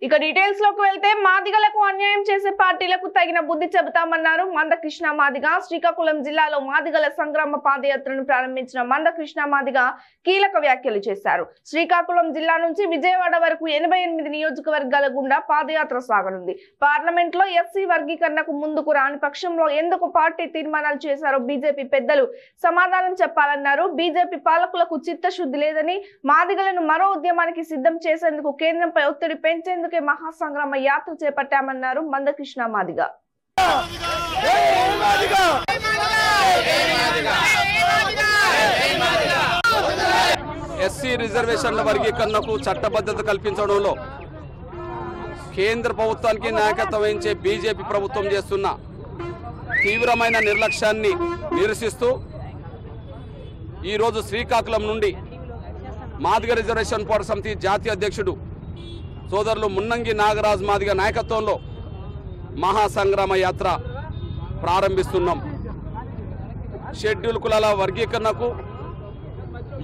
ఇక డీటెయిల్స్ లోకి వెళ్తే మాదిగలకు అన్యాయం చేసే పార్టీలకు తగిన బుద్ధి చెబుతామన్నారు మందకృష్ణ మాదిగ. శ్రీకాకుళం జిల్లాలో మాదిగల సంగ్రామ పాదయాత్రను ప్రారంభించిన మందకృష్ణ మాదిగ కీలక వ్యాఖ్యలు చేశారు. శ్రీకాకుళం జిల్లా నుంచి విజయవాడ వరకు 88 నియోజకవర్గాల గుండా పాదయాత్ర సాగనుంది. పార్లమెంట్ లో ఎస్సీ వర్గీకరణకు ముందుకు రాని పక్షంలో ఎందుకు పార్టీ తీర్మానాలు చేశారో బీజేపీ పెద్దలు సమాధానం చెప్పాలన్నారు. బీజేపీ పాలకులకు చిత్తశుద్ధి లేదని, మాదిగలను మరో ఉద్యమానికి సిద్ధం చేసేందుకు కేంద్రంపై ఒత్తిడి పెంచేందుకు మహాసంగ్రామ యాత్ర చేపట్టామన్నారు మందకృష్ణ మాదిగ. ఎస్సీ రిజర్వేషన్ల వర్గీకరణకు చట్టబద్ధత కల్పించడంలో కేంద్ర ప్రభుత్వానికి నాయకత్వం వహించే బీజేపీ ప్రభుత్వం చేస్తున్న తీవ్రమైన నిర్లక్ష్యాన్ని నిరసిస్తూ ఈరోజు శ్రీకాకుళం నుండి మాదిగ రిజర్వేషన్ పోరాట సమితి జాతీయ అధ్యక్షుడు సోదరులు మున్నంగి నాగరాజ్ మాదిగ నాయకత్వంలో మహాసంగ్రామ యాత్ర ప్రారంభిస్తున్నాం. షెడ్యూల్ కులాల వర్గీకరణకు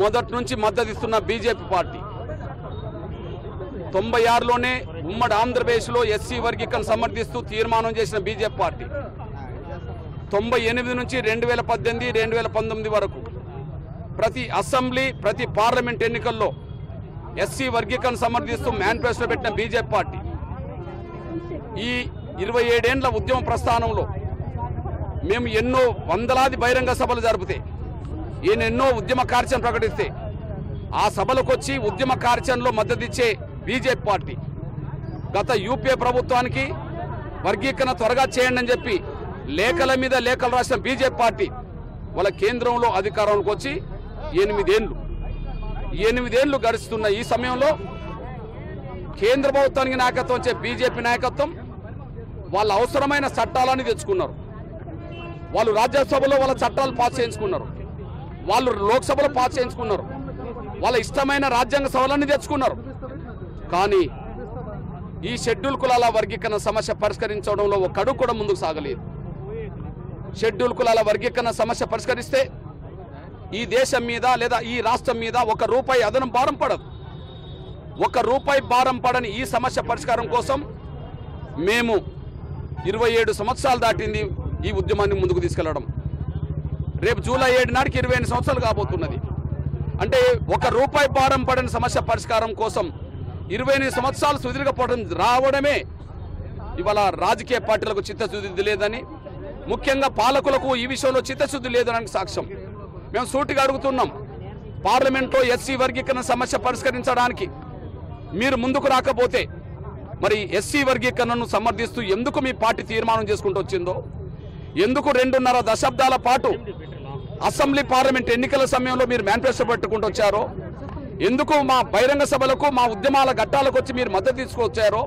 మొదటి నుంచి మద్దతిస్తున్న బీజేపీ పార్టీ 96లోనే ఉమ్మడి ఆంధ్రప్రదేశ్లో ఎస్సీ వర్గీకరణ సమర్థిస్తూ తీర్మానం చేసిన బీజేపీ పార్టీ 98 నుంచి 2018, 2019 వరకు ప్రతి అసెంబ్లీ, ప్రతి పార్లమెంట్ ఎన్నికల్లో ఎస్సీ వర్గీకరణ సమర్థిస్తూ మేనిఫెస్టో పెట్టిన బీజేపీ పార్టీ ఈ 27 ఏళ్ల ఉద్యమ ప్రస్థానంలో మేము ఎన్నో వందలాది బహిరంగ సభలు జరిపితే, ఎన్నో ఉద్యమ కార్యక్రమం ప్రకటిస్తే ఆ సభలకు వచ్చి ఉద్యమ కార్యక్రమంలో మద్దతిచ్చే బీజేపీ పార్టీ గత యూపీఏ ప్రభుత్వానికి వర్గీకరణ త్వరగా చేయండి అని చెప్పి లేఖల మీద లేఖలు రాసిన బీజేపీ పార్టీ వాళ్ళ కేంద్రంలో అధికారంలోకి వచ్చి 8 ఏళ్లు గడుస్తున్న ఈ సమయంలో కేంద్ర ప్రభుత్వానికి నాయకత్వం వచ్చే బీజేపీ నాయకత్వం వాళ్ళ అవసరమైన చట్టాలని తెచ్చుకున్నారు. వాళ్ళు రాజ్యసభలో వాళ్ళ చట్టాలు పాస్ చేయించుకున్నారు, వాళ్ళు లోక్సభలో పాస్ చేయించుకున్నారు, వాళ్ళ ఇష్టమైన రాజ్యాంగ సభలన్నీ తెచ్చుకున్నారు. కానీ ఈ షెడ్యూల్ కులాల వర్గీకరణ సమస్య పరిష్కరించడంలో ఒక అడుగు కూడా ముందుకు సాగలేదు. షెడ్యూల్ కులాల వర్గీకరణ సమస్య పరిష్కరిస్తే ఈ దేశం మీద లేదా ఈ రాష్ట్రం మీద ₹1 అదనం భారం పడదు. ₹1 భారం పడని ఈ సమస్య పరిష్కారం కోసం మేము 27 సంవత్సరాలు దాటింది ఈ ఉద్యమాన్ని ముందుకు తీసుకెళ్లడం. రేపు జూలై 7 నాటికి 28 సంవత్సరాలు కాబోతున్నది. అంటే ₹1 భారం పడని సమస్య పరిష్కారం కోసం 28 సంవత్సరాలు సుదీర్ఘపోవడం రావడమే ఇవాళ రాజకీయ పార్టీలకు చిత్తశుద్ధి లేదని, ముఖ్యంగా పాలకులకు ఈ విషయంలో చిత్తశుద్ధి లేదని సాక్ష్యం. మేము సూటిగా అడుగుతున్నాం, పార్లమెంట్లో ఎస్సీ వర్గీకరణ సమస్య పరిష్కరించడానికి మీరు ముందుకు రాకపోతే మరి ఎస్సీ వర్గీకరణను సమర్థిస్తూ ఎందుకు మీ పార్టీ తీర్మానం చేసుకుంటూ వచ్చిందో, ఎందుకు 2.5 దశాబ్దాల పాటు అసెంబ్లీ పార్లమెంట్ ఎన్నికల సమయంలో మీరు మేనిఫెస్టో పెట్టుకుంటూ వచ్చారో, ఎందుకు మా బహిరంగ సభలకు మా ఉద్యమాల ఘట్టాలకు వచ్చి మీరు మద్దతు తీసుకొచ్చారో,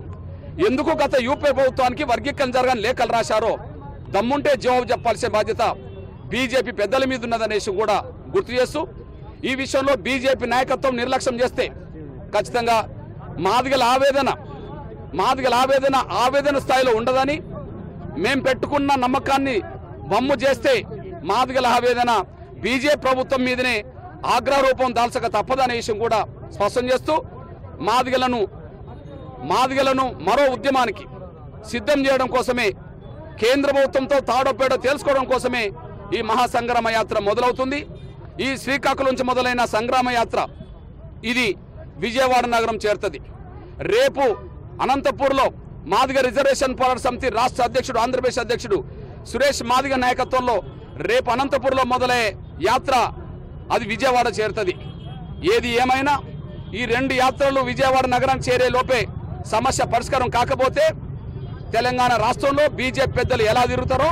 ఎందుకు గత యూపీ ప్రభుత్వానికి వర్గీకరణ జరగని లేఖలు రాశారో దమ్ముంటే జవాబు చెప్పాల్సిన బాధ్యత బీజేపీ పెద్దల మీద ఉన్నదనేసి కూడా గుర్తు చేస్తూ, ఈ విషయంలో బీజేపీ నాయకత్వం నిర్లక్ష్యం చేస్తే ఖచ్చితంగా మాదిగల ఆవేదన స్థాయిలో ఉండదని, మేం పెట్టుకున్న నమ్మకాన్ని బమ్ము చేస్తే మాదిగల ఆవేదన బీజేపీ ప్రభుత్వం మీదనే ఆగ్రహ రూపం దాల్చక తప్పదనే విషయం కూడా స్పష్టం చేస్తూ, మాదిగలను మరో ఉద్యమానికి సిద్ధం చేయడం కోసమే, కేంద్ర ప్రభుత్వంతో తాడోపేడో తెలుసుకోవడం కోసమే ఈ మహాసంగ్రామ యాత్ర మొదలవుతుంది. ఈ శ్రీకాకుళం నుంచి మొదలైన సంగ్రామ యాత్ర ఇది విజయవాడ నగరం చేరుతుంది. రేపు అనంతపూర్లో మాదిగ రిజర్వేషన్ పోరాట సమితి రాష్ట్ర అధ్యక్షుడు, ఆంధ్రప్రదేశ్ అధ్యక్షుడు సురేష్ మాదిగ నాయకత్వంలో రేపు అనంతపూర్లో మొదలయ్యే యాత్ర అది విజయవాడ చేరుతుంది. ఏది ఏమైనా ఈ 2 యాత్రలు విజయవాడ నగరానికి చేరే లోపే సమస్య పరిష్కారం కాకపోతే తెలంగాణ రాష్ట్రంలో బీజేపీ పెద్దలు ఎలా తిరుగుతారో,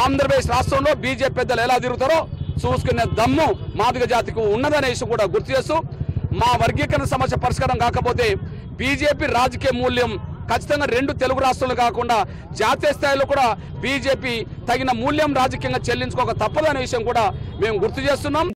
ఆంధ్రప్రదేశ్ రాష్ట్రంలో బీజేపీ పెద్దలు ఎలా తిరుగుతారో చూసుకునే దమ్ము మాదిగ జాతికి ఉన్నదనే విషయం కూడా గుర్తు చేస్తూ, మా వర్గీకరణ సమస్య పరిష్కారం కాకపోతే బీజేపీ రాజకీయ మూల్యం ఖచ్చితంగా 2 తెలుగు రాష్ట్రాలు కాకుండా జాతీయ స్థాయిలో కూడా బీజేపీ తగిన మూల్యం రాజకీయంగా చెల్లించుకోక తప్పదనే విషయం కూడా మేము గుర్తు చేస్తున్నాం.